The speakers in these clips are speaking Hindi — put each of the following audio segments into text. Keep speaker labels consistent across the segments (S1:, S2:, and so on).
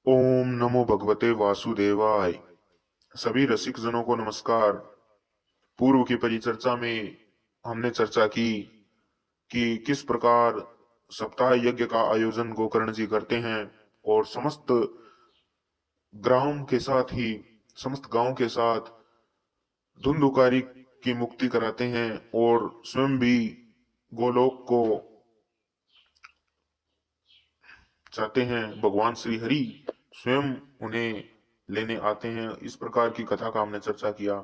S1: ओम नमो भगवते वासुदेवाय। सभी रसिक जनों को नमस्कार। पूर्व की परिचर्चा में हमने चर्चा की कि किस प्रकार सप्ताह यज्ञ का आयोजन गोकर्ण जी करते हैं और समस्त गांव के साथ धुंधुकारी की मुक्ति कराते हैं और स्वयं भी गोलोक को चाहते हैं। भगवान श्री हरि स्वयं उन्हें लेने आते हैं। इस प्रकार की कथा का हमने चर्चा किया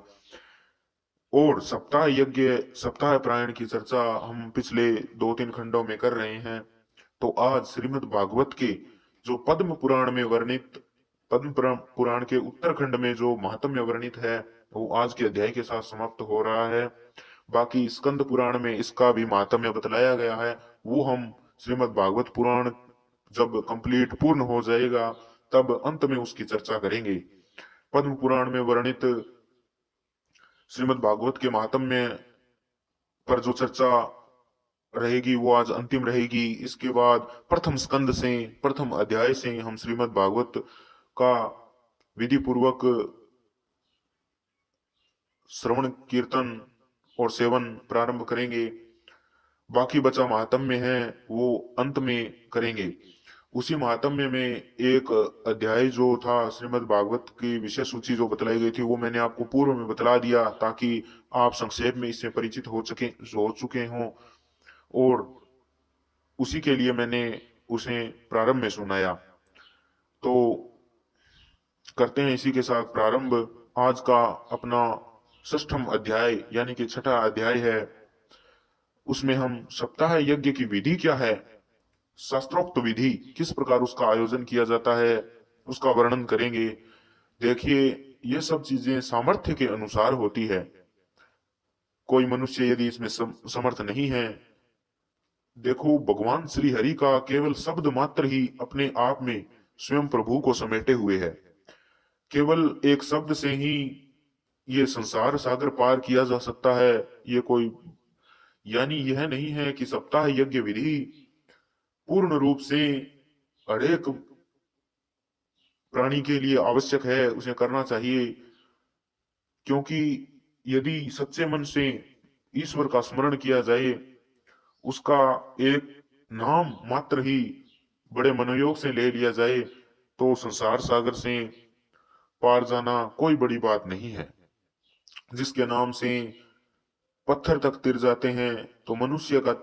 S1: और सप्ताह प्रायण की चर्चा हम पिछले 2-3 खंडों में कर रहे हैं। तो आज श्रीमद् भागवत के जो पद्म पुराण के उत्तरखंड में जो महात्म्य वर्णित है वो आज के अध्याय के साथ समाप्त हो रहा है। बाकी स्कंद पुराण में इसका भी महात्म्य बतलाया गया है। वो हम श्रीमद् भागवत पुराण जब कंप्लीट पूर्ण हो जाएगा तब अंत में उसकी चर्चा करेंगे। पद्म पुराण में वर्णित श्रीमद् भागवत के महात्म्य पर जो चर्चा रहेगी वो आज अंतिम रहेगी। इसके बाद प्रथम अध्याय से हम श्रीमद् भागवत का विधि पूर्वक श्रवण कीर्तन और सेवन प्रारंभ करेंगे। बाकी बचा महात्म्य है वो अंत में करेंगे। उसी महात्म्य में एक अध्याय जो था श्रीमद् भागवत की विषय सूची जो बतलाई गई थी वो मैंने आपको पूर्व में बतला दिया ताकि आप संक्षेप में इससे परिचित हो चुके हों और उसी के लिए मैंने उसे प्रारंभ में सुनाया। तो करते हैं इसी के साथ प्रारंभ। आज का अपना 6वां अध्याय यानी कि 6ठा अध्याय है। उसमें हम सप्ताह यज्ञ की विधि क्या है, शास्त्रोक्त विधि किस प्रकार उसका आयोजन किया जाता है उसका वर्णन करेंगे। देखिए ये सब चीजें सामर्थ्य के अनुसार होती है। कोई मनुष्य यदि इसमें समर्थ नहीं है, देखो भगवान श्री हरि का केवल शब्द मात्र ही अपने आप में स्वयं प्रभु को समेटे हुए है। केवल एक शब्द से ही ये संसार सागर पार किया जा सकता है। ये कोई यानी यह नहीं है कि सप्ताह यज्ञ विधि पूर्ण रूप से हरेक प्राणी के लिए आवश्यक है, उसे करना चाहिए। क्योंकि यदि सच्चे मन से ईश्वर का स्मरण किया जाए, उसका एक नाम मात्र ही बड़े मनोयोग से ले लिया जाए तो संसार सागर से पार जाना कोई बड़ी बात नहीं है। जिसके नाम से पत्थर तक तिर जाते हैं तो मनुष्य का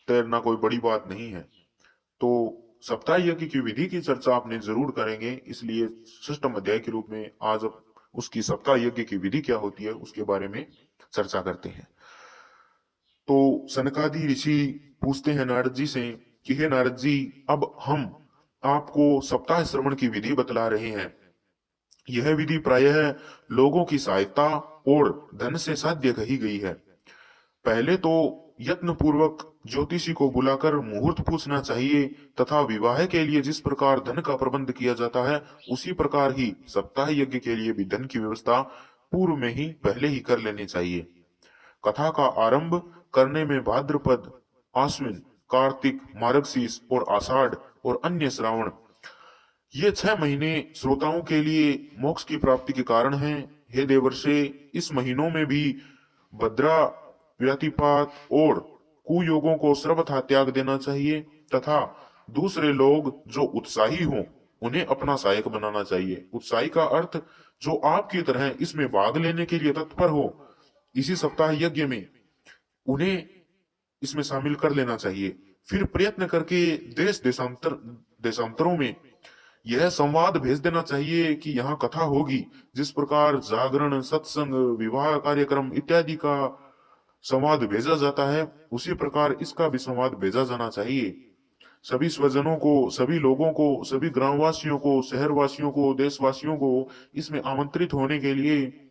S1: तैरना कोई बड़ी बात नहीं है। तो सप्ताह यज्ञ की विधि की चर्चा आपने जरूर करेंगे, इसलिए 6वां अध्याय के रूप में आज उसकी सप्ताह यज्ञ की विधि क्या होती है उसके बारे में चर्चा करते हैं। तो सनकादि ऋषि पूछते हैं नारद जी से कि हे नारद जी, अब हम आपको सप्ताह श्रवण की विधि बतला रहे हैं। यह विधि प्रायः लोगों की सहायता और धन से साध्य कही गई है। पहले तो यत्न पूर्वक ज्योतिषी को बुलाकर मुहूर्त पूछना चाहिए तथा विवाह के लिए जिस प्रकार धन का प्रबंध किया जाता है उसी प्रकार ही सप्ताह यज्ञ के लिए भी धन की व्यवस्था पूर्व में ही पहले ही कर लेनी चाहिए। कथा का आरंभ करने में भाद्रपद, आश्विन, कार्तिक, मार्गशीर्ष और आषाढ़ और अन्य श्रावण ये 6 महीने श्रोताओं के लिए मोक्ष की प्राप्ति के कारण हैं। हे देवर्षे, इस महीनों में भी भद्रा, व्यातिपात और कुयोगों को सर्वथा त्याग देना चाहिए तथा दूसरे लोग जो उत्साही हों उन्हें अपना सहायक बनाना चाहिए। उत्साही का अर्थ जो आपकी तरह इसमें भाग लेने के लिए तत्पर हो, इसी सप्ताह यज्ञ में उन्हें इसमें शामिल कर लेना चाहिए। फिर प्रयत्न करके देशांतरों में यह संवाद भेज देना चाहिए कि यहाँ कथा होगी। जिस प्रकार जागरण, सत्संग, विवाह कार्यक्रम इत्यादि का संवाद भेजा जाता है उसी प्रकार इसका भी संवाद भेजा जाना चाहिए। सभी स्वजनों को, सभी लोगों को, सभी ग्रामवासियों को, शहरवासियों को, देशवासियों को इसमें आमंत्रित होने के लिए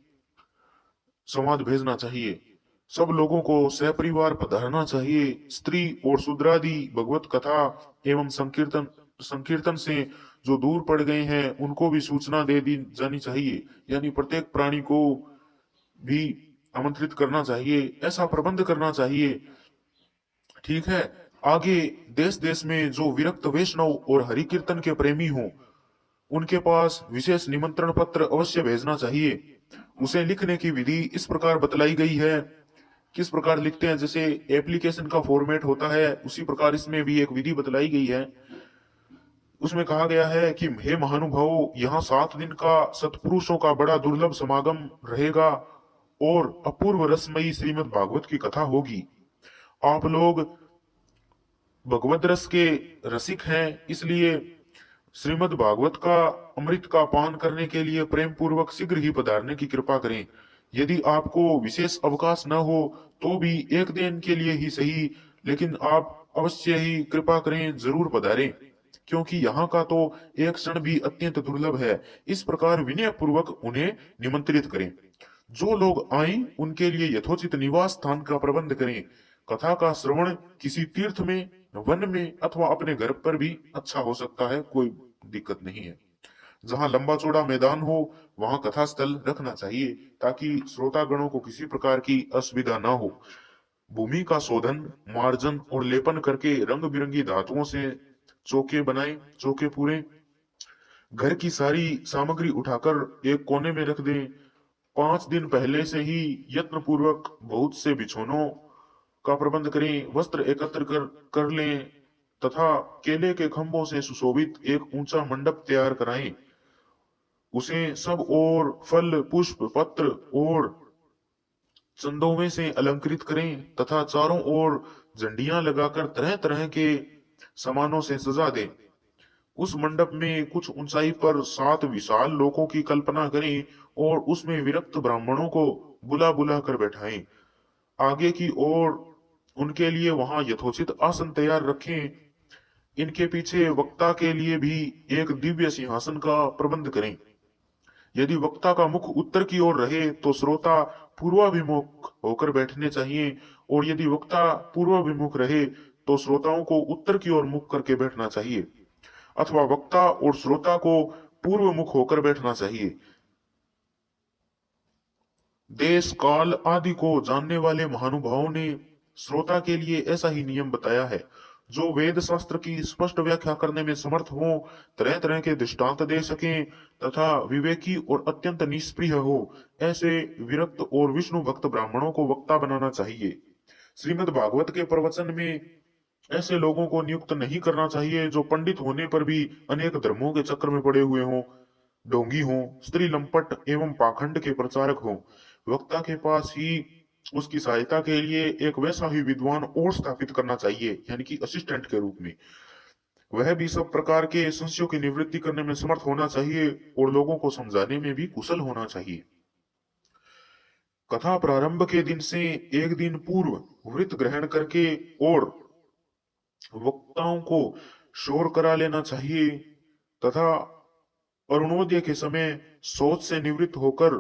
S1: संवाद भेजना चाहिए। सब लोगों को सपरिवार पधारना चाहिए। स्त्री और शूद्रादि भगवत कथा एवं संकीर्तन से जो दूर पड़ गए हैं उनको भी सूचना दे दी जानी चाहिए। यानी प्रत्येक प्राणी को भी आमंत्रित करना चाहिए, ऐसा प्रबंध करना चाहिए। ठीक है। आगे देश देश में जो विरक्त वैष्णव और हरि कीर्तन के प्रेमी हों उनके पास विशेष निमंत्रण पत्र अवश्य भेजना चाहिए। उसे लिखने की विधि इस प्रकार बतलाई गई है। किस प्रकार लिखते हैं, जैसे एप्लीकेशन का फॉर्मेट होता है उसी प्रकार इसमें भी एक विधि बतलाई गई है। उसमें कहा गया है कि हे महानुभावों, यहाँ 7 दिन का सत्पुरुषों का बड़ा दुर्लभ समागम रहेगा और अपूर्व रसमयी श्रीमद् भागवत की कथा होगी। आप लोग भगवत रस के रसिक हैं, इसलिए श्रीमद् भागवत का अमृत का पान करने के लिए प्रेम पूर्वक शीघ्र ही पधारने की कृपा करें। यदि आपको विशेष अवकाश न हो तो भी 1 दिन के लिए ही सही, लेकिन आप अवश्य ही कृपा करें, जरूर पधारें, क्योंकि यहाँ का तो एक क्षण भी अत्यंत दुर्लभ है। इस प्रकार विनय पूर्वक उन्हें निमंत्रित करें। जो लोग आए उनके लिए यथोचित निवास स्थान का प्रबंध करें। कथा का श्रवण किसी तीर्थ में, वन में अथवा अपने घर पर भी अच्छा हो सकता है, कोई दिक्कत नहीं है। जहां लंबा चौड़ा मैदान हो वहां कथा स्थल रखना चाहिए, ताकि श्रोतागणों को किसी प्रकार की असुविधा न हो। भूमि का शोधन, मार्जन और लेपन करके रंग बिरंगी धातुओं से चौके बनाए, चौके पूरे। घर की सारी सामग्री उठाकर एक कोने में रख दें। 5 दिन पहले से ही यत्न पूर्वक बहुत से बिछौनों का प्रबंध करें। वस्त्र एकत्र कर लें तथा केले के खंभों से सुशोभित एक ऊंचा मंडप तैयार कराएं। उसे सब ओर फल, पुष्प, पत्र और चंदों से अलंकृत करें तथा चारों ओर झंडियां लगाकर तरह तरह के सामानों से सजा दें। उस मंडप में कुछ ऊंचाई पर 7 विशाल लोकों की कल्पना करें और उसमें विरक्त ब्राह्मणों को बुला बुला कर बैठाएं। आगे की ओर उनके लिए वहां यथोचित आसन तैयार रखें। इनके पीछे वक्ता के लिए भी एक दिव्य सिंहासन का प्रबंध करें। यदि वक्ता का मुख उत्तर की ओर रहे तो श्रोता पूर्वाभिमुख होकर बैठने चाहिए, और यदि वक्ता पूर्वाभिमुख रहे तो श्रोताओं को उत्तर की ओर मुख करके बैठना चाहिए, अथवा वक्ता और श्रोता को पूर्व मुख होकर बैठना चाहिए। देश काल आदि को जानने वाले महानुभावों ने श्रोता के लिए ऐसा ही नियम बताया है। जो वेद शास्त्र की स्पष्ट व्याख्या करने में समर्थ हो, तरह तरह के दृष्टांत दे सकें तथा विवेकी और अत्यंत निष्प्रिय हो, ऐसे विरक्त और विष्णु भक्त ब्राह्मणों को वक्ता बनाना चाहिए। श्रीमद् भागवत के प्रवचन में ऐसे लोगों को नियुक्त नहीं करना चाहिए जो पंडित होने पर भी अनेक धर्मों के चक्र में पड़े हुए हों, ढोंगी हों, स्त्री लंपट एवं पाखंड के प्रचारक हों। वक्ता के पास ही उसकी सहायता के लिए एक वैसा ही विद्वान और स्थापित करना चाहिए, यानी कि असिस्टेंट के रूप में। वह भी सब प्रकार के संशयों की निवृत्ति करने में समर्थ होना चाहिए और लोगों को समझाने में भी कुशल होना चाहिए। कथा प्रारंभ के दिन से 1 दिन पूर्व व्रत ग्रहण करके और वक्ताओं को शोर करा लेना चाहिए तथा अरुणोदय के समय शौच से निवृत्त होकर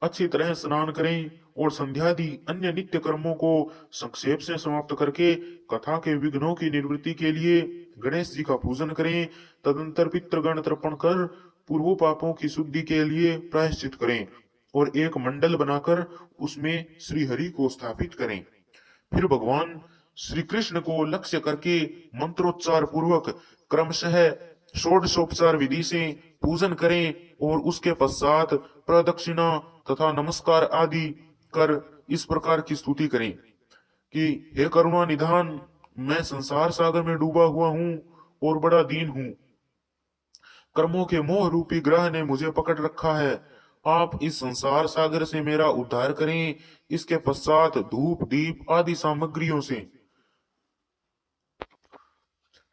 S1: अच्छी तरह स्नान करें और संध्यादि अन्य नित्य कर्मों को संक्षेप से समाप्त करके कथा के विघ्नों की निवृत्ति के लिए गणेश जी का पूजन करें। तदंतर पितृगण तर्पण कर पूर्व पापों की शुद्धि के लिए प्रायश्चित करें और एक मंडल बनाकर उसमें श्री हरि को स्थापित करें। फिर भगवान श्री कृष्ण को लक्ष्य करके मंत्रोच्चार पूर्वक क्रमशः षोडशोपचार विधि से पूजन करें और उसके पश्चात प्रदक्षिणा तथा नमस्कार आदि कर इस प्रकार की स्तुति करें कि हे करुणा निधान, मैं संसार सागर में डूबा हुआ हूँ और बड़ा दीन हूँ। कर्मों के मोह रूपी ग्रह ने मुझे पकड़ रखा है। आप इस संसार सागर से मेरा उद्धार करें। इसके पश्चात धूप, दीप आदि सामग्रियों से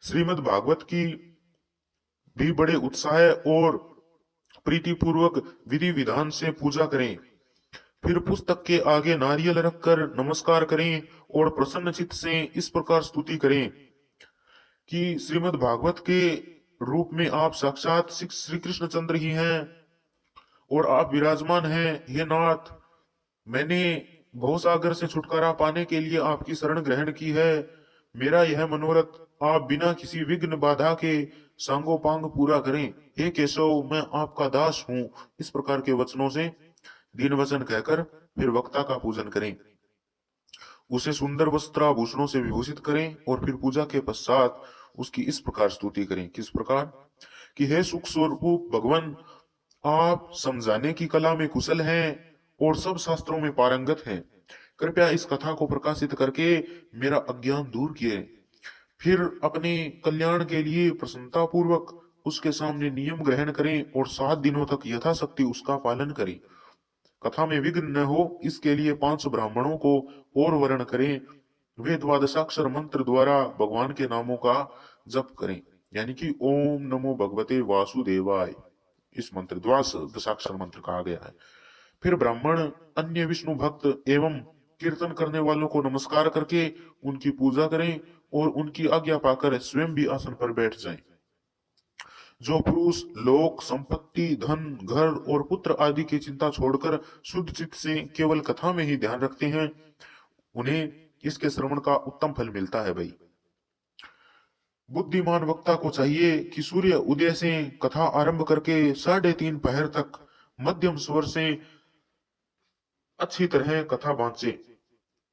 S1: श्रीमद् भागवत की भी बड़े उत्साह और प्रीति पूर्वक विधि विधान से पूजा करें। फिर पुस्तक के आगे नारियल रखकर नमस्कार करें और प्रसन्न चित्त से इस प्रकार स्तुति करें कि श्रीमद् भागवत के रूप में आप साक्षात श्री कृष्ण चंद्र ही हैं और आप विराजमान हैं। हे नाथ, मैंने भवसागर से छुटकारा पाने के लिए आपकी शरण ग्रहण की है। मेरा यह मनोरथ आप बिना किसी विघ्न बाधा के सांगोपांग पूरा करें। हे केशव, मैं आपका दास हूँ। इस प्रकार के वचनों से दीन वचन कहकर फिर वक्ता का पूजन करें। उसे सुंदर वस्त्राभूषणों से विभूषित करें और फिर पूजा के पश्चात उसकी इस प्रकार स्तुति करें। किस प्रकार कि हे सुख स्वरूप भगवान, आप समझाने की कला में कुशल हैं और सब शास्त्रों में पारंगत हैं। कृपया इस कथा को प्रकाशित करके मेरा अज्ञान दूर किए। फिर अपने कल्याण के लिए प्रसन्नता पूर्वक उसके सामने नियम ग्रहण करें और 7 दिनों तक यथाशक्ति उसका पालन करें। कथा में विघ्न न हो इसके लिए 5 ब्राह्मणों को और वर्ण करें। वे द्वादशाक्षर मंत्र द्वारा भगवान के नामों का जप करें, यानी कि ओम नमो भगवते वासुदेवाय, इस मंत्र द्वादशाक्षर मंत्र कहा गया है। फिर ब्राह्मण अन्य विष्णु भक्त एवं कीर्तन करने वालों को नमस्कार करके उनकी पूजा करें और उनकी आज्ञा पाकर स्वयं भी आसन पर बैठ जाएं। जो पुरुष लोक संपत्ति धन घर और पुत्र आदि की चिंता छोड़कर शुद्ध चित्त से केवल कथा में ही ध्यान रखते हैं, उन्हें इसके श्रवण का उत्तम फल मिलता है। भाई, बुद्धिमान वक्ता को चाहिए कि सूर्य उदय से कथा आरंभ करके 3:30 पहर तक मध्यम स्वर से अच्छी तरह कथा बांचे।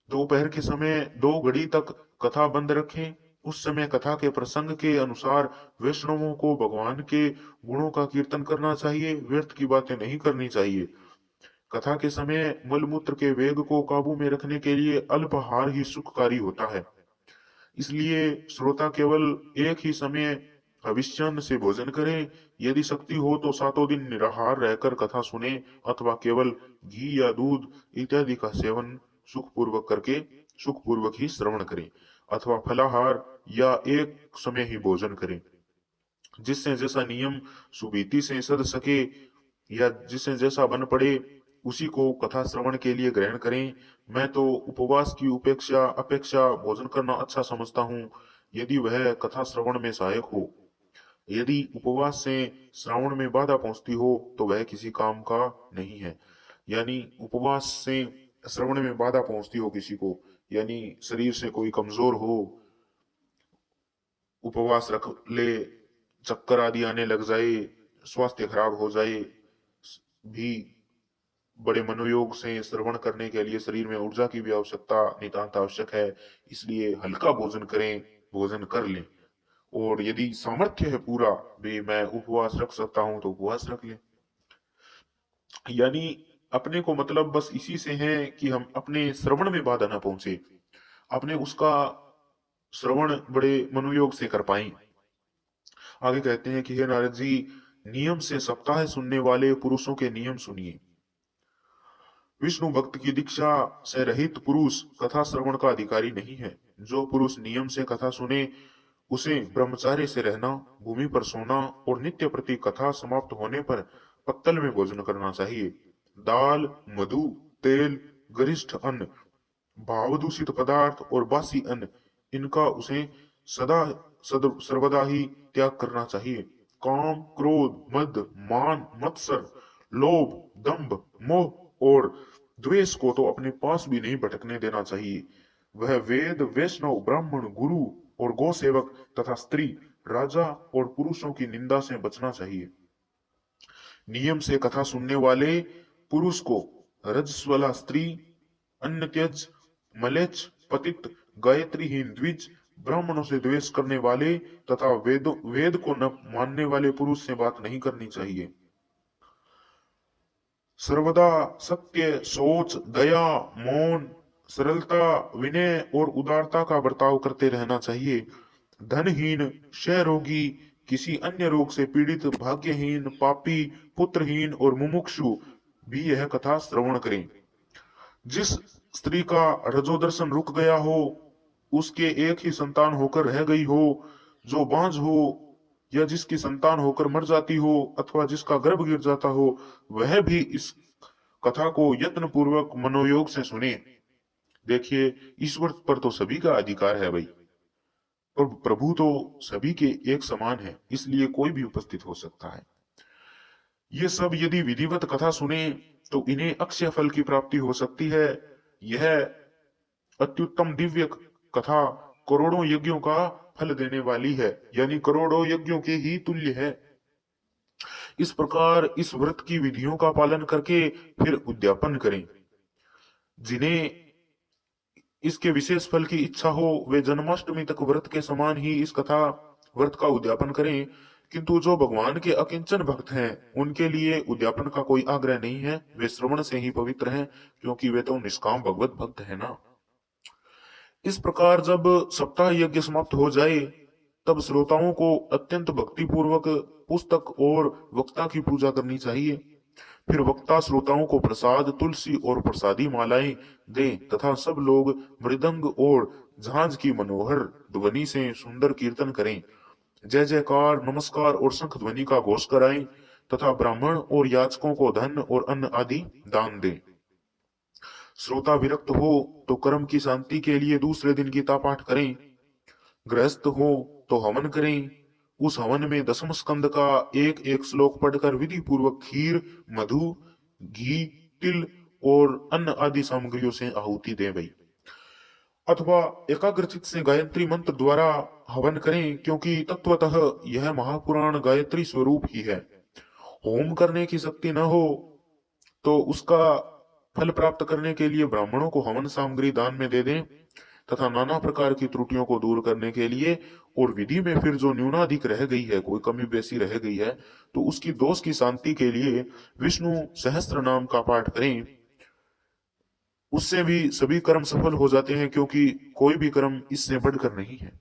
S1: दोपहर के समय 2 घड़ी तक कथा बंद रखें। उस समय कथा के प्रसंग के अनुसार वैष्णवों को भगवान के गुणों का कीर्तन करना चाहिए, व्यर्थ की बातें नहीं करनी चाहिए। कथा के समय मलमूत्र के वेग को काबू में रखने के लिए अल्पाहार ही सुखकारी होता है। इसलिए श्रोता केवल एक ही समय हविष्यान्न से भोजन करें। यदि शक्ति हो तो 7 दिन निराहार रहकर कथा सुने अथवा केवल घी या दूध इत्यादि का सेवन सुखपूर्वक ही श्रवण करें, अथवा फलाहार या एक समय ही भोजन करें। जिससे जैसा नियम सुबीति से सद सके या जिससे जैसा बन पड़े उसी को कथा श्रवण के लिए ग्रहण करें। मैं तो उपवास की अपेक्षा भोजन करना अच्छा समझता हूँ, यदि वह कथा श्रवण में सहायक हो। यदि उपवास से श्रावण में बाधा पहुंचती हो तो वह किसी काम का नहीं है। यानी उपवास से श्रवण में बाधा पहुंचती हो किसी को, यानी शरीर से कोई कमजोर हो, उपवास रख ले, चक्कर आदि आने लग जाए, स्वास्थ्य खराब हो जाए, भी बड़े मनोयोग से श्रवण करने के लिए शरीर में ऊर्जा की भी आवश्यकता नितांत आवश्यक है। इसलिए हल्का भोजन करें, भोजन कर लें। और यदि सामर्थ्य है पूरा भी मैं उपवास रख सकता हूं तो उपवास रख लें। यानी अपने को मतलब बस इसी से है कि हम अपने श्रवण में बाधा ना पहुंचे, अपने उसका श्रवण बड़े मनोयोग से कर पाए। आगे कहते हैं कि हे नारद जी, नियम से सप्ताह सुनने वाले पुरुषों के नियम सुनिए। विष्णु भक्त की दीक्षा से रहित पुरुष कथा श्रवण का अधिकारी नहीं है। जो पुरुष नियम से कथा सुने उसे ब्रह्मचार्य से रहना, भूमि पर सोना और नित्य प्रति कथा समाप्त होने पर पत्तल में भोजन करना चाहिए। दाल, मधु, तेल, गरिष्ठ अन्न, भावदूषित पदार्थ और बासी अन्न, इनका उसे सर्वदा ही त्याग करना चाहिए। काम, क्रोध, मद, मान, मत्सर, लोभ, दंभ, मोह और द्वेष को तो अपने पास भी नहीं भटकने देना चाहिए। वह वेद, वैष्णव, ब्राह्मण, गुरु और गौ सेवक तथा स्त्री, राजा और पुरुषों की निंदा से बचना चाहिए। नियम से कथा सुनने वाले पुरुष को रजस्वला स्त्री, अन्न त्यज, मलेच्छ, पतित, गायत्रीहीन द्विज, ब्राह्मणों से द्वेष करने वाले तथा वेद को न मानने वाले पुरुष से बात नहीं करनी चाहिए। सर्वदा सत्य, सोच, दया, मौन, सरलता, विनय और उदारता का बर्ताव करते रहना चाहिए। धनहीन, क्षय रोगी, किसी अन्य रोग से पीड़ित, भाग्यहीन, पापी, पुत्रहीन और मुमुक्षु भी यह कथा श्रवण करें। जिस स्त्री का रजोदर्शन रुक गया हो, उसके एक ही संतान होकर रह गई हो, जो बांझ हो या जिसकी संतान होकर मर जाती हो अथवा जिसका गर्भ गिर जाता हो, वह भी इस कथा को यत्न पूर्वक मनोयोग से सुने। देखिए, ईश्वर पर तो सभी का अधिकार है भाई, और प्रभु तो सभी के एक समान है, इसलिए कोई भी उपस्थित हो सकता है। ये सब यदि विधिवत कथा सुने तो इन्हें अक्षय फल की प्राप्ति हो सकती है। यह अत्युत्तम दिव्य कथा करोड़ों यज्ञों का फल देने वाली है, यानी करोड़ों यज्ञों के ही तुल्य है। इस प्रकार इस व्रत की विधियों का पालन करके फिर उद्यापन करें। जिन्हें इसके विशेष फल की इच्छा हो वे जन्माष्टमी तक व्रत के समान ही इस कथा व्रत का उद्यापन करें, किंतु जो भगवान के अकिंचन भक्त हैं उनके लिए उद्यापन का कोई आग्रह नहीं है, वे श्रवण से ही पवित्र हैं, क्योंकि वे तो निष्काम भगवत भक्त है ना। इस प्रकार जब सप्ताह यज्ञ समाप्त हो जाए तब श्रोताओं को अत्यंत भक्ति पूर्वक पुस्तक और वक्ता की पूजा करनी चाहिए। फिर वक्ता श्रोताओं को प्रसाद, तुलसी और प्रसादी मालाएं दे तथा सब लोग मृदंग और झांझ की मनोहर ध्वनि से सुंदर कीर्तन करें, जय जयकार, नमस्कार और शंख ध्वनि का घोष कराएं तथा ब्राह्मण और याचकों को धन और अन्न आदि दान दें। श्रोता विरक्त हो तो कर्म की शांति के लिए दूसरे दिन गीता पाठ करें। गृहस्थ हो तो हवन करें। उस हवन में दसम स्कंद का एक एक श्लोक पढ़कर विधि पूर्वक खीर, मधु, घी, तिल और अन्न आदि सामग्रियों से आहुति दें भाई। अथवा एकाग्रचित से गायत्री मंत्र द्वारा हवन करें, क्योंकि तत्वतः यह महापुराण गायत्री स्वरूप ही है। होम करने की शक्ति न हो तो उसका फल प्राप्त करने के लिए ब्राह्मणों को हवन सामग्री दान में दे दें तथा नाना प्रकार की त्रुटियों को दूर करने के लिए और विधि में फिर जो न्यूनाधिक रह गई है, कोई कमी बेसी रह गई है, तो उसकी दोष की शांति के लिए विष्णु सहस्त्र नाम का पाठ करें। उससे भी सभी कर्म सफल हो जाते हैं, क्योंकि कोई भी कर्म इससे बढ़कर नहीं है।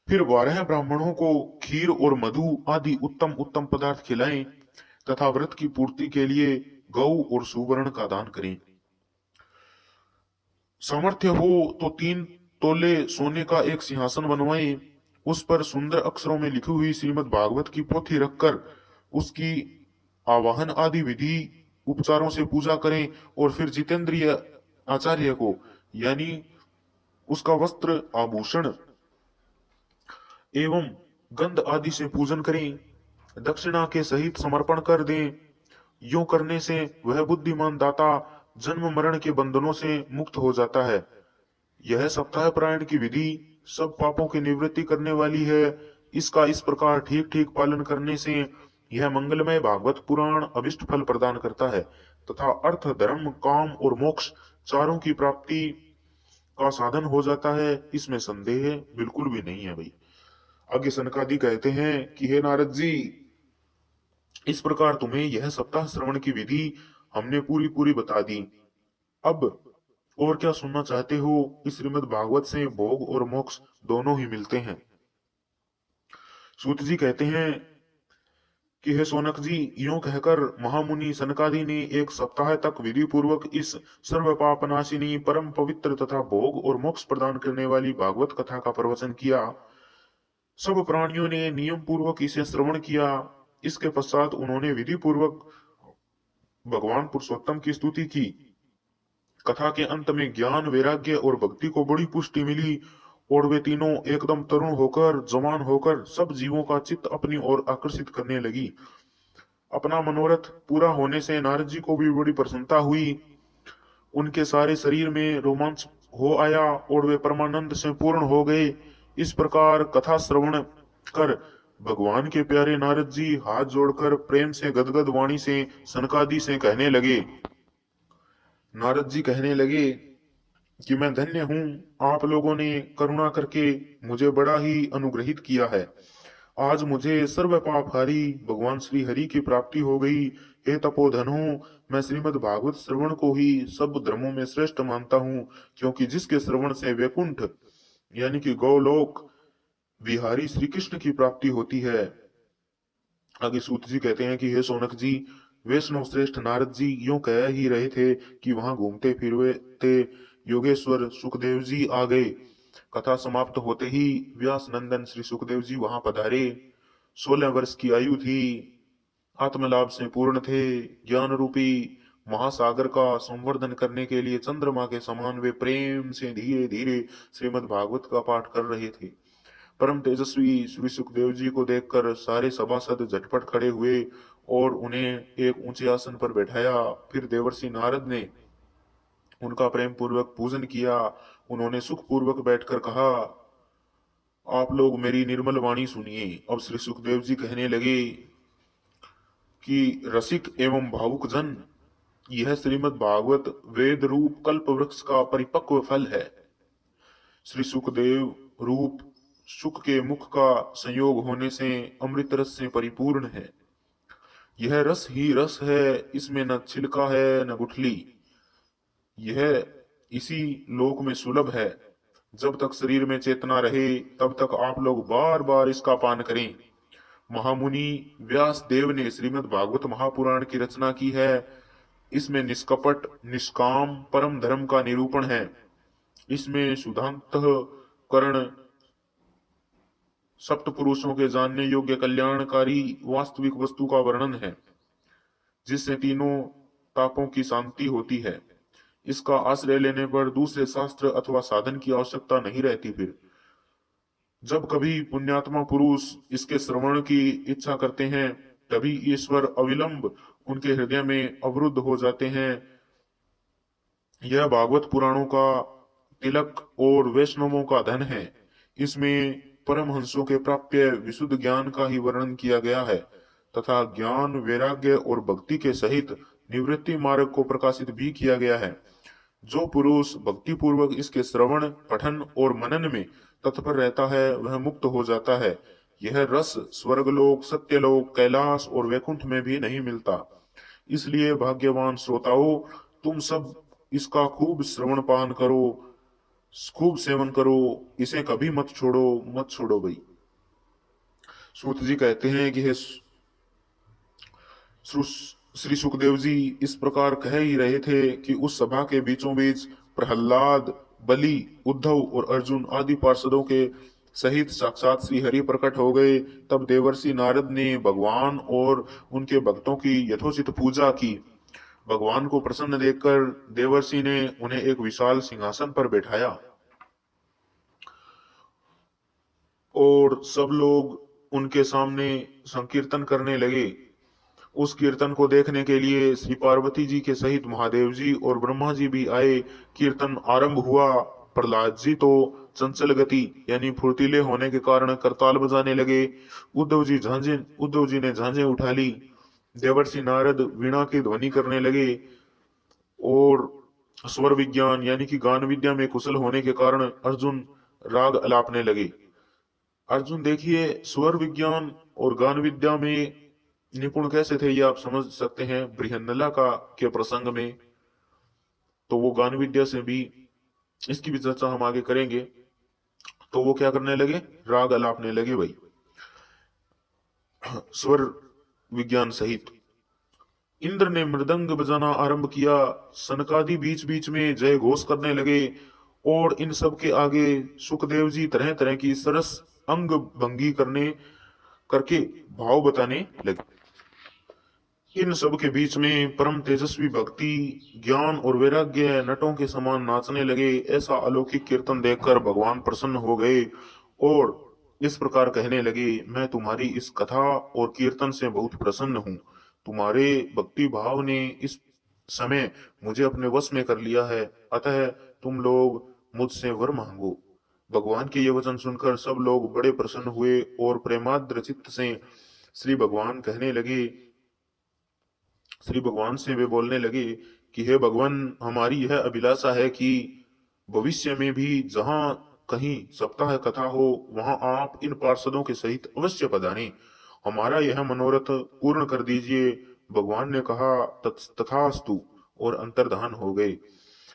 S1: फिर 12 ब्राह्मणों को खीर और मधु आदि उत्तम उत्तम पदार्थ खिलाएं तथा व्रत की पूर्ति के लिए गौ और सुवर्ण का दान करें। सामर्थ्य हो तो 3 तोले सोने का एक सिंहासन बनवाएं, उस पर सुंदर अक्षरों में लिखी हुई श्रीमद् भागवत की पोथी रखकर उसकी आवाहन आदि विधि उपचारों से पूजा करें और फिर जितेंद्रिय आचार्य को यानी उसका वस्त्र, आभूषण एवं गंध आदि से पूजन करें, दक्षिणा के सहित समर्पण कर दें। यूं करने से वह बुद्धिमान दाता जन्म मरण के बंधनों से मुक्त हो जाता है। यह सप्ताह पारायण की विधि सब पापों की निवृत्ति करने वाली है। इसका इस प्रकार ठीक ठीक पालन करने से यह मंगलमय भागवत पुराण अभिष्ट फल प्रदान करता है तथा अर्थ, धर्म, काम और मोक्ष चारों की प्राप्ति का साधन हो जाता है। इसमें संदेह बिल्कुल भी नहीं है भाई। आगे सनकादि कहते हैं कि हे नारद जी, इस प्रकार तुम्हें यह सप्ताह श्रवण की विधि हमने पूरी पूरी बता दी। अब और क्या सुनना चाहते हो? इस श्रीमद् भागवत से भोग और मोक्ष दोनों ही मिलते हैं। सूत जी कहते हैं कि हे सोनक जी, यूं कहकर महामुनि सनकादि ने 1 सप्ताह तक विधि पूर्वक इस सर्व पापनाशिनी, परम पवित्र तथा भोग और मोक्ष प्रदान करने वाली भागवत कथा का प्रवचन किया। सब प्राणियों ने नियम पूर्वक इसे श्रवण किया। इसके पश्चात उन्होंने विधि पूर्वक भगवान पुरुषोत्तम की स्तुति की। कथा के अंत में ज्ञान, वैराग्य और भक्ति को बड़ी पुष्टि मिली और वे तीनों एकदम तरुण होकर, जवान होकर सब जीवों का चित्त अपनी ओर आकर्षित करने लगी। अपना मनोरथ पूरा होने से नारद जी को भी बड़ी प्रसन्नता हुई। उनके सारे शरीर में रोमांच हो आया और वे परमानंद से पूर्ण हो गए। इस प्रकार कथा श्रवण कर भगवान के प्यारे नारद जी हाथ जोड़कर प्रेम से गदगद वाणी से सनकादि से कहने लगे। नारद जी कहने लगे कि मैं धन्य हूं, आप लोगों ने करुणा करके मुझे बड़ा ही अनुग्रहित किया है। आज मुझे सर्व पापहारी भगवान श्री हरि की प्राप्ति हो गई। हे तपोधनों, मैं श्रीमद् भागवत श्रवण को ही सब धर्मों में श्रेष्ठ मानता हूं, क्योंकि जिसके श्रवण से वैकुंठ यानी कि गौलोक विहारी श्री कृष्ण की प्राप्ति होती है। आगे सूत जी कहते हैं कि हे सोनक जी, वैष्णव श्रेष्ठ नारद जी यूं कह ही रहे थे कि वहां घूमते फिरते योगेश्वर सुखदेव जी आ गए। कथा समाप्त होते ही व्यास नंदन श्री सुखदेव जी वहां पधारे। 16 वर्ष की आयु थी, आत्मलाभ से पूर्ण थे। ज्ञान रूपी महासागर का संवर्धन करने के लिए चंद्रमा के समान वे प्रेम से धीरे धीरे श्रीमद् भागवत का पाठ कर रहे थे। परम तेजस्वी श्री सुखदेव जी को देखकर सारे सभासद झटपट खड़े हुए और उन्हें एक ऊंचे आसन पर बैठाया। फिर देवर्षि नारद ने उनका प्रेम पूर्वक पूजन किया। उन्होंने सुख पूर्वक बैठकर कहा, आप लोग मेरी निर्मल वाणी सुनिए। अब श्री सुखदेव जी कहने लगे कि रसिक एवं भावुक जन, यह श्रीमद् भागवत वेद रूप कल्प वृक्ष का परिपक्व फल है। श्री सुखदेव रूप शुक के मुख का संयोग होने से अमृत रस से परिपूर्ण है। यह रस ही रस है, इसमें न छिलका है न गुठली। यह इसी लोक में सुलभ है। जब तक शरीर में चेतना रहे तब तक आप लोग बार बार इसका पान करें। महामुनि व्यास देव ने श्रीमद् भागवत महापुराण की रचना की है। इसमें निष्कपट निष्काम परम धर्म का निरूपण है। इसमें शुद्धांतःकरण सप्त पुरुषों के जानने योग्य कल्याणकारी वास्तविक वस्तु का वर्णन है, जिससे तीनों तापों की शांति होती है। इसका आश्रय लेने पर दूसरे शास्त्र अथवा साधन की आवश्यकता नहीं रहती। फिर जब कभी पुण्यात्मा पुरुष इसके श्रवण की इच्छा करते हैं, तभी ईश्वर अविलंब उनके हृदय में अवरुद्ध हो जाते हैं। यह भागवत पुराणों का तिलक और वैष्णवों का धन है। इसमें परमहंसों के प्राप्य विशुद्ध ज्ञान का ही वर्णन किया गया है तथा ज्ञान वैराग्य और भक्ति के सहित निवृत्ति मार्ग को प्रकाशित भी किया गया है। जो पुरुष भक्ति पूर्वक इसके श्रवण पठन और मनन में तत्पर रहता है वह मुक्त हो जाता है। यह रस स्वर्गलोक सत्यलोक कैलाश और वैकुंठ में भी नहीं मिलता। इसलिए भाग्यवान श्रोताओं, तुम सब इसका खूब श्रवण पान करो, खूब सेवन करो, इसे कभी मत छोड़ो भाई। सूत जी कहते हैं कि हे श्री सुखदेव जी इस प्रकार कह ही रहे थे कि उस सभा के बीचों बीच प्रहलाद, बलि, उद्धव और अर्जुन आदि पार्षदों के सहित साक्षात श्री हरि प्रकट हो गए। तब देवर्षि नारद ने भगवान और उनके भक्तों की यथोचित पूजा की। भगवान को प्रसन्न देखकर देवर्षि ने उन्हें एक विशाल सिंहासन पर बैठाया और सब लोग उनके सामने संकीर्तन करने लगे। उस कीर्तन को देखने के लिए श्री पार्वती जी के सहित महादेव जी और ब्रह्मा जी भी आए। कीर्तन आरंभ हुआ। प्रहलाद जी तो चंचल गति यानी फुर्तीले होने के कारण करताल बजाने लगे। उद्धव जी ने झांझें उठा ली। देवर्षि नारद वीणा की ध्वनि करने लगे और स्वर विज्ञान यानी कि गान विद्या में कुशल होने के कारण अर्जुन राग अलापने लगे। अर्जुन देखिए, स्वर विज्ञान और गान विद्या में निपुण कैसे थे ये आप समझ सकते हैं बृहन्नला का के प्रसंग में। तो वो गान विद्या से भी, इसकी भी चर्चा हम आगे करेंगे। तो वो क्या करने लगे, राग अलापने लगे भाई, स्वर विज्ञान सहित। इंद्र ने मृदंग बजाना आरंभ किया। सनकादि बीच बीच में जय घोष करने लगे और इन सब के आगे सुखदेव जी तरह तरह की सरस अंग भंगी करके भाव बताने लगे। इन सब के बीच में परम तेजस्वी भक्ति ज्ञान और वैराग्य नटों के समान नाचने लगे। ऐसा अलौकिक कीर्तन देखकर भगवान प्रसन्न हो गए और इस प्रकार कहने लगे, मैं तुम्हारी इस कथा और कीर्तन से बहुत प्रसन्न हूँ। तुम्हारे भक्ति भाव ने इस समय मुझे अपने वश में कर लिया है, अतः तुम लोग मुझसे वर मांगो। भगवान के ये वचन सुनकर सब लोग बड़े प्रसन्न हुए और प्रेमाद्र चित्त से श्री भगवान से वे बोलने लगे कि हे भगवान, हमारी यह अभिलाषा है कि भविष्य में भी जहां कहीं सप्ताह कथा हो वहां आप इन पार्षदों के सहित अवश्य पधारें। हमारा यह मनोरथ पूर्ण कर दीजिए। भगवान ने कहा तथास्तु और अंतर्धान हो गए।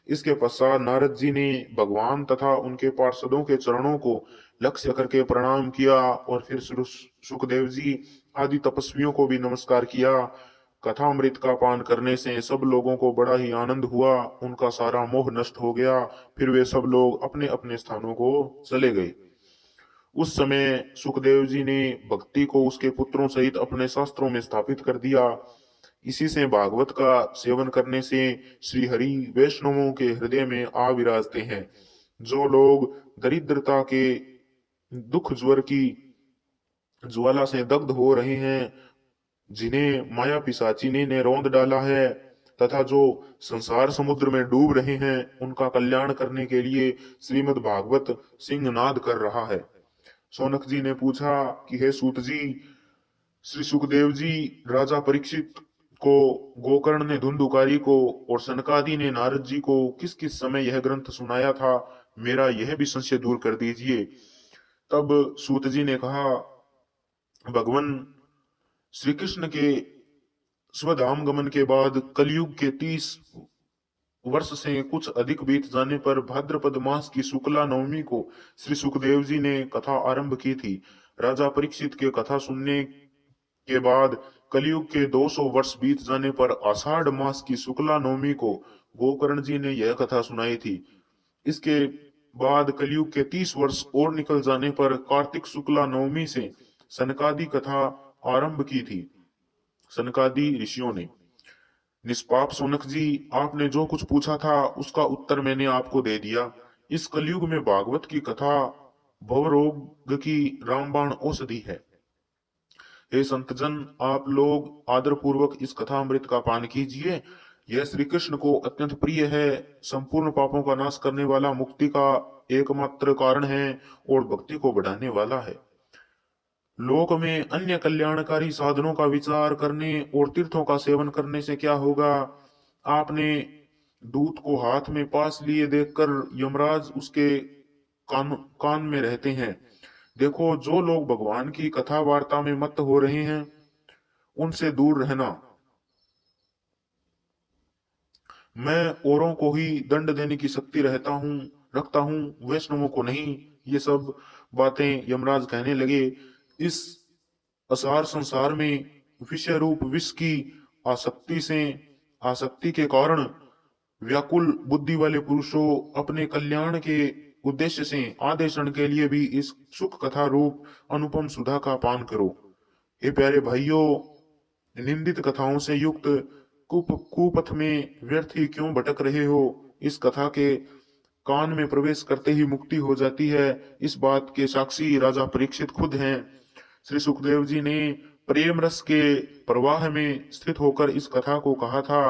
S1: इसके पश्चात नारद जी ने भगवान तथा उनके पार्षदों के चरणों को लक्ष्य करके प्रणाम किया और फिर सुखदेव जी आदि तपस्वियों को भी नमस्कार किया। कथामृत का पान करने से सब लोगों को बड़ा ही आनंद हुआ। उनका सारा मोह नष्ट हो गया। फिर वे सब लोग अपने अपने स्थानों को चले गए। उस समय सुखदेव जी ने भक्ति को उसके पुत्रों सहित अपने शास्त्रों में स्थापित कर दिया। इसी से भागवत का सेवन करने से श्री हरि वैष्णवों के हृदय में आ विराजते हैं। जो लोग दरिद्रता के दुख ज्वर की ज्वाला से दग्ध हो रहे हैं, जिन्हें माया पिशाचिनी ने रौंद डाला है तथा जो संसार समुद्र में डूब रहे हैं, उनका कल्याण करने के लिए श्रीमद् भागवत सिंहनाद कर रहा है। सौनक जी ने पूछा कि हे सूत जी, श्री सुखदेव जी राजा परीक्षित को, गोकर्ण ने धुंधुकारी को और सनकादि ने नारद जी को किस किस समय यह ग्रंथ सुनाया था, मेरा यह भी संशय दूर कर दीजिए। तब सूत जी ने कहा, भगवान श्री कृष्ण के स्वधाम गमन के बाद कलयुग के 30 वर्ष से कुछ अधिक बीत जाने पर भाद्रपद मास की शुक्ला नवमी को श्री सुखदेव जी ने कथा आरंभ की थी। राजा परीक्षित के कथा सुनने के बाद कलयुग के 200 वर्ष बीत जाने पर आषाढ़ मास की शुक्ला नवमी को गोकर्ण जी ने यह कथा सुनाई थी। इसके बाद कलयुग के 30 वर्ष और निकल जाने पर कार्तिक शुक्ला नवमी से सनकादि कथा आरंभ की थी। सनकादि ऋषियों ने। निष्पाप सोनक जी, आपने जो कुछ पूछा था उसका उत्तर मैंने आपको दे दिया। इस कलयुग में भागवत की कथा भवरोग की रामबाण औषधि है। हे संतजन, आप लोग आदर पूर्वक इस कथा अमृत का पान कीजिए। यह श्री कृष्ण को अत्यंत प्रिय है, संपूर्ण पापों का नाश करने वाला, मुक्ति का एकमात्र कारण है और भक्ति को बढ़ाने वाला है। लोक में अन्य कल्याणकारी साधनों का विचार करने और तीर्थों का सेवन करने से क्या होगा? आपने दूत को हाथ में पास लिए देखकर यमराज उसके कान में रहते हैं। देखो, जो लोग भगवान की कथा वार्ता में मत हो रहे हैं उनसे दूर रहना। मैं औरों को ही दंड देने की शक्ति रखता हूँ, वैष्णवों को नहीं। ये सब बातें यमराज कहने लगे। इस असार संसार में विषय रूप विष की आसक्ति के कारण व्याकुल बुद्धि वाले पुरुषों, अपने कल्याण के उद्देश्य से आधे क्षण के लिए भी इस सुख कथा रूप अनुपम सुधा का पान करो। हे प्यारे भाइयों, निंदित कथाओं से युक्त कुपथ में व्यर्थ ही क्यों भटक रहे हो? इस कथा के कान में प्रवेश करते ही मुक्ति हो जाती है। इस बात के साक्षी राजा परीक्षित खुद हैं। श्री सुखदेव जी ने प्रेम रस के प्रवाह में स्थित होकर इस कथा को कहा था।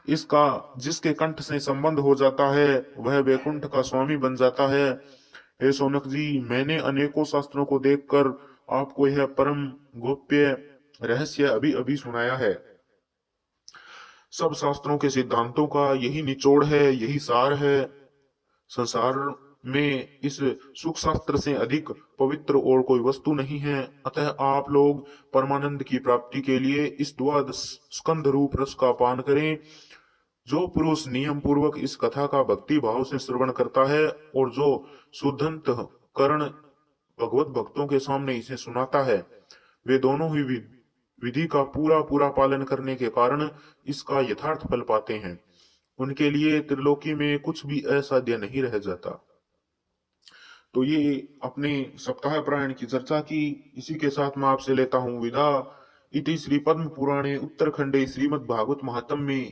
S1: इसका जिसके कंठ से संबंध हो जाता है वह वैकुंठ का स्वामी बन जाता है। हे सौनक जी, मैंने अनेकों शास्त्रों को देखकर आपको यह परम गोप्य रहस्य अभी अभी सुनाया है। सब शास्त्रों के सिद्धांतों का यही निचोड़ है, यही सार है। संसार में इस सुख शास्त्र से अधिक पवित्र और कोई वस्तु नहीं है। अतः आप लोग परमानंद की प्राप्ति के लिए इस द्वादश स्कंद रूप रस का पान करें। जो पुरुष नियम पूर्वक इस कथा का भक्ति भाव से श्रवण करता है और जो शुद्धंत करण भगवत भक्तों के सामने इसे सुनाता है, वे दोनों ही विधि का पूरा पूरा पालन करने के कारण इसका यथार्थ फल पाते हैं। उनके लिए त्रिलोकी में कुछ भी असाध्य नहीं रह जाता। तो ये अपने सप्ताह प्रायण की चर्चा की। इसी के साथ मैं आपसे लेता हूं विदा। इति श्री पद्म पुराणे उत्तरखंडे श्रीमद् भागवत महात्म्ये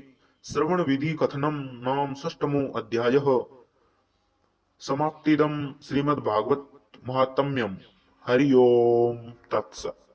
S1: श्रवण विधि कथनम नाम षष्ठमो अध्यायः समाप्तिदम श्रीमद् भागवत महात्म्यम। हरि ओम तत्सत्।